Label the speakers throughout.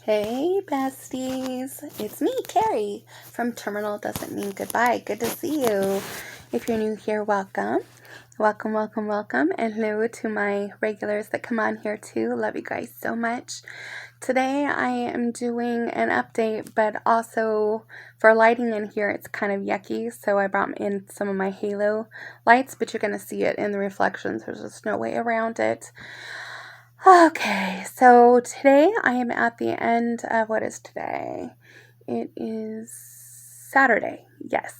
Speaker 1: Hey besties, it's me, Carrie, from Terminal Doesn't Mean Goodbye. Good to see you. If you're new here, welcome. Welcome, and hello to my regulars that come on here too. Love you guys so much. Today I am doing an update, but also for lighting in here, it's kind of yucky, so I brought in some of my halo lights, but you're going to see it in the reflections. There's just no way around it. Okay, so today I am at the end of, what is today? It is Saturday, yes.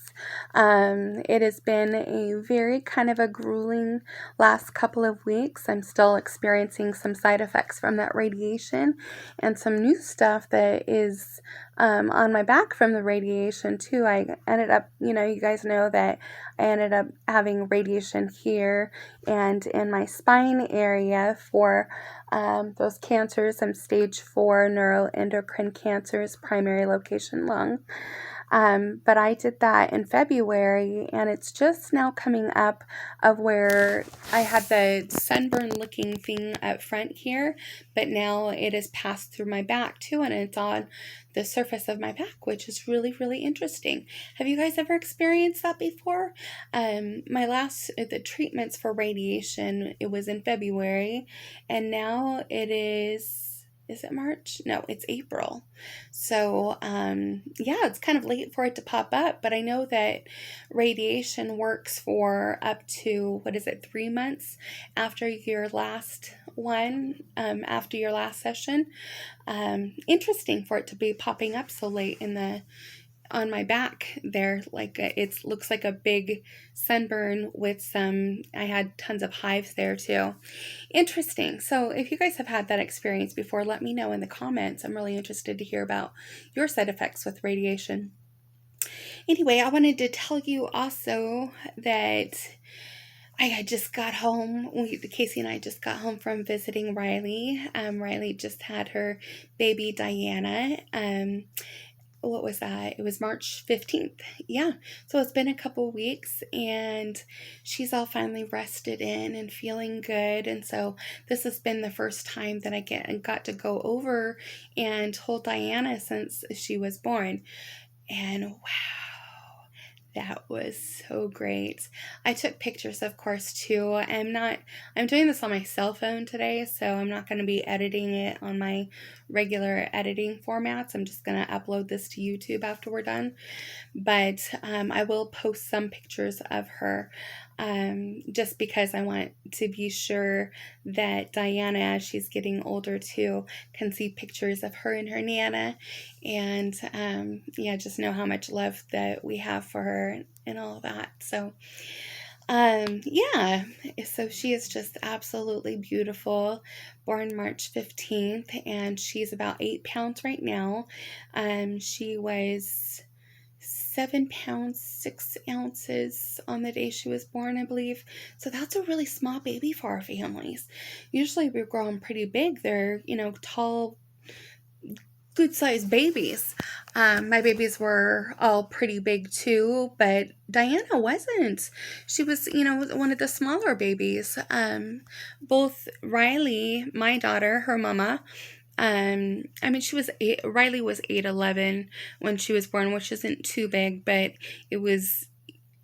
Speaker 1: It has been a very kind of a grueling last couple of weeks. I'm still experiencing some side effects from that radiation and some new stuff that is on my back from the radiation too. I ended up, you guys know that I ended up having radiation here and in my spine area for those cancers. I'm stage 4 neuroendocrine cancers, primary location lung. But I did that in February, and it's just now coming up of where I had the sunburn looking thing up front here, but now it has passed through my back too, and it's on the surface of my back, which is really, really interesting. Have you guys ever experienced that before? The treatments for radiation, it was in February, and now it is it March? No, it's April. So, yeah, it's kind of late for it to pop up, but I know that radiation works for up to, 3 months after your last one, after your last session. Interesting for it to be popping up so late on my back there, like it looks like a big sunburn with I had tons of hives there too. Interesting. So if you guys have had that experience before, let me know in the comments. I'm really interested to hear about your side effects with radiation. Anyway, I wanted to tell you also that I just got home. Casey and I just got home from visiting Riley. Riley just had her baby Diana. What was that? It was March 15th. Yeah. So it's been a couple weeks and she's all finally rested in and feeling good. And so this has been the first time that I got to go over and hold Diana since she was born. And wow, that was so great. I took pictures, of course, too. I'm doing this on my cell phone today, so I'm not going to be editing it on my regular editing formats. I'm just going to upload this to YouTube after we're done. But I will post some pictures of her just because I want to be sure that Diana, as she's getting older too, can see pictures of her and her Nana, and just know how much love that we have for her and all of that. So so she is just absolutely beautiful, born March 15th, and she's about 8 pounds right now. She was 7 pounds 6 ounces on the day she was born, I believe. So that's a really small baby for our families. Usually we grow them pretty big. They're, tall, good-sized babies. My babies were all pretty big too, but Diana wasn't. She was, one of the smaller babies. Both Riley, my daughter, her mama, Riley was 8'11" when she was born, which isn't too big, but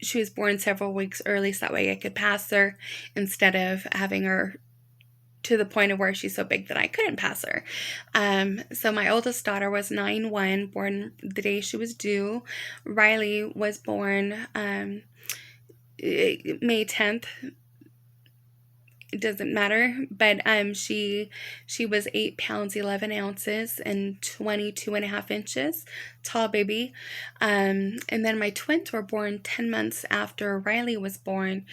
Speaker 1: she was born several weeks early, so that way I could pass her instead of having her to the point of where she's so big that I couldn't pass her. So my oldest daughter was 9'1", born the day she was due. Riley was born May 10th. It doesn't matter, but she was 8 pounds 11 ounces and 22.5 inches, tall baby. And then my twins were born 10 months after Riley was born.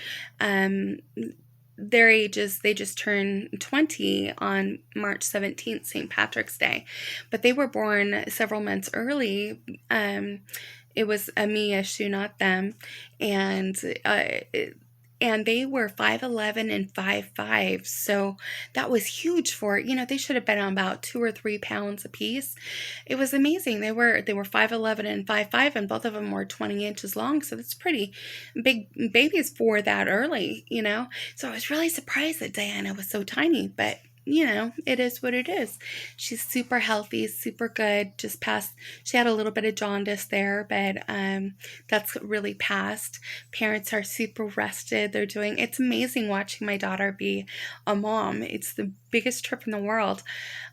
Speaker 1: Their ages, they just turned 20 on March 17th, St. Patrick's Day, but they were born several months early. It was a me issue, not them, and they were 5'11" and 5'5", so that was huge for, they should have been on about 2 or 3 pounds apiece. It was amazing. They were 5'11" and 5'5", and both of them were 20 inches long, so that's pretty big babies for that early, So I was really surprised that Diana was so tiny, but it is what it is. She's super healthy, super good. Just passed, she had a little bit of jaundice there, but that's really passed. Parents are super rested. It's amazing watching my daughter be a mom. It's the biggest trip in the world.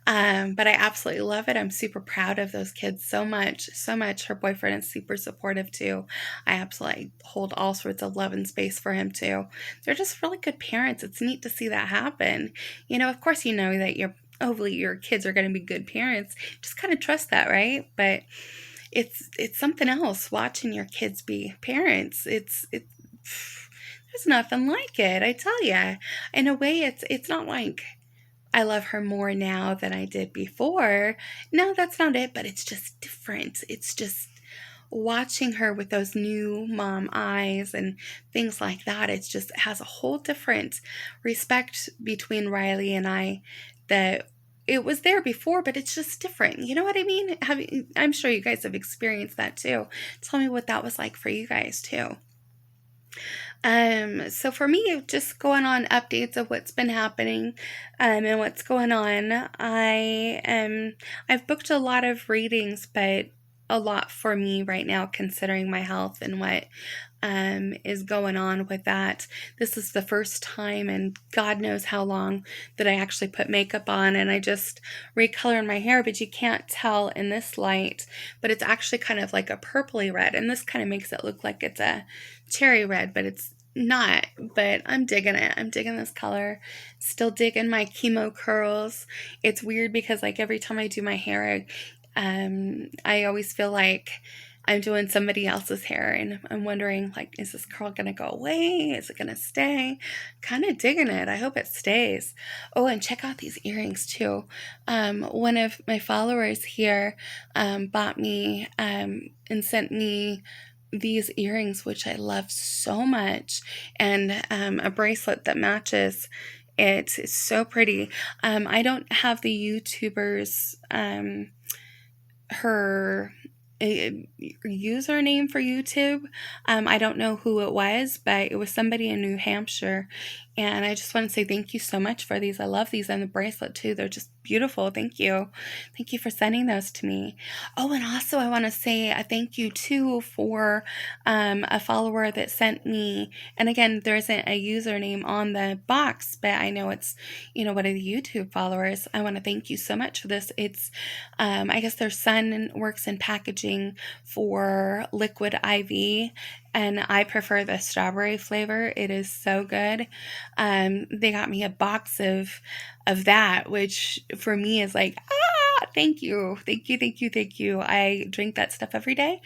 Speaker 1: But I absolutely love it. I'm super proud of those kids so much, so much. Her boyfriend is super supportive too. I absolutely hold all sorts of love and space for him too. They're just really good parents. It's neat to see that happen. Of course, that hopefully your kids are going to be good parents. Just kind of trust that, right? But it's something else watching your kids be parents. There's nothing like it, I tell you. In a way, it's not like I love her more now than I did before. No, that's not it, but it's just different. It's just watching her with those new mom eyes and things like that. It has a whole different respect between Riley and I that it was there before, but it's just different. You know what I mean? I'm sure you guys have experienced that too. Tell me what that was like for you guys too. So for me, just going on updates of what's been happening, and what's going on. I've booked a lot of readings, but a lot for me right now, considering my health and what is going on with that. This is the first time in God knows how long that I actually put makeup on, and I just recolored my hair, but you can't tell in this light, but it's actually kind of like a purpley red, and this kind of makes it look like it's a cherry red, but it's not. But I'm digging it. I'm digging this color. Still digging my chemo curls. It's weird because like every time I do my hair, I always feel like I'm doing somebody else's hair, and I'm wondering, like, is this curl gonna go away? Is it gonna stay? Kind of digging it. I hope it stays. Oh, and check out these earrings too. One of my followers here bought me and sent me these earrings, which I love so much, and a bracelet that matches. It's so pretty. I don't have the YouTuber's her username for YouTube. I don't know who it was, but it was somebody in New Hampshire. And I just want to say thank you so much for these. I love these, and the bracelet too. They're just beautiful. Thank you. Thank you for sending those to me. Oh, and also I want to say a thank you too for a follower that sent me, and again, there isn't a username on the box, but I know it's, one of the YouTube followers. I want to thank you so much for this. It's, I guess their son works in packaging for Liquid IV, and I prefer the strawberry flavor. It is so good. They got me a box of that, which for me is like, thank you, thank you, thank you, thank you. I drink that stuff every day.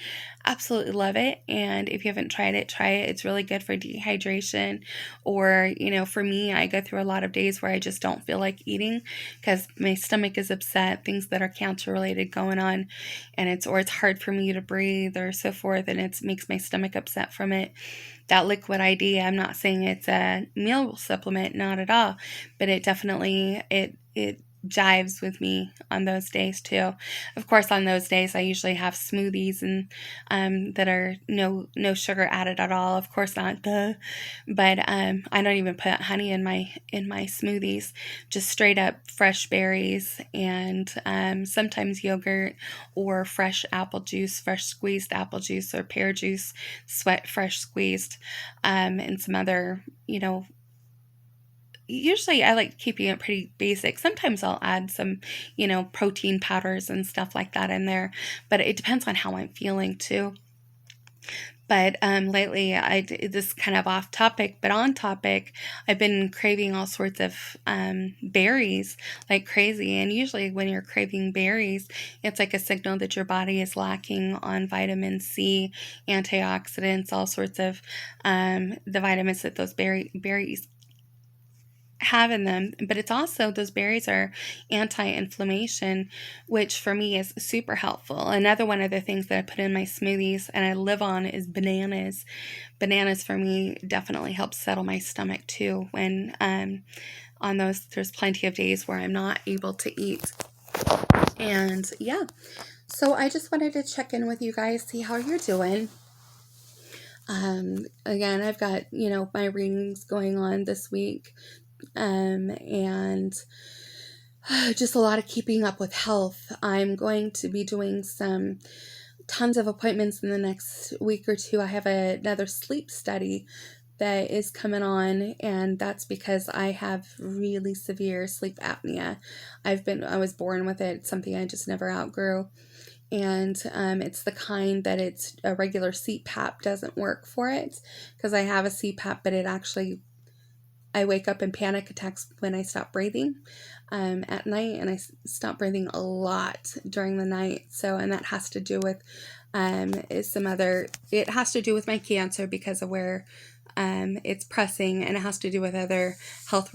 Speaker 1: Absolutely love it. And if you haven't tried it, try it. It's really good for dehydration. Or, for me, I go through a lot of days where I just don't feel like eating because my stomach is upset, things that are cancer related going on, and it's hard for me to breathe or so forth, and it makes my stomach upset from it. That Liquid ID, I'm not saying it's a meal supplement, not at all, but it definitely, it jives with me on those days too. Of course, on those days I usually have smoothies and that are no sugar added at all. Of course not, but I don't even put honey in my smoothies. Just straight up fresh berries and sometimes yogurt or fresh apple juice, fresh squeezed apple juice or pear juice, fresh squeezed, and some other, usually I like keeping it pretty basic. Sometimes I'll add some, protein powders and stuff like that in there, but it depends on how I'm feeling too. But lately, this is kind of off topic, but on topic, I've been craving all sorts of berries like crazy. And usually, when you're craving berries, it's like a signal that your body is lacking on vitamin C, antioxidants, all sorts of the vitamins that those berries have in them. But it's also, those berries are anti-inflammation, which for me is super helpful. Another one of the things that I put in my smoothies and I live on is bananas. Bananas for me definitely help settle my stomach too when on there's plenty of days where I'm not able to eat. And yeah, so I just wanted to check in with you guys, see how you're doing. Again, I've got, my readings going on this week. And just a lot of keeping up with health. I'm going to be doing tons of appointments in the next week or two. I have another sleep study that is coming on, and that's because I have really severe sleep apnea. I was born with it. It's something I just never outgrew. And it's the kind that it's a regular CPAP doesn't work for it, because I have a CPAP, but I wake up in panic attacks when I stop breathing at night, and I stop breathing a lot during the night. So, and that has to do with it has to do with my cancer because of where it's pressing, and it has to do with other health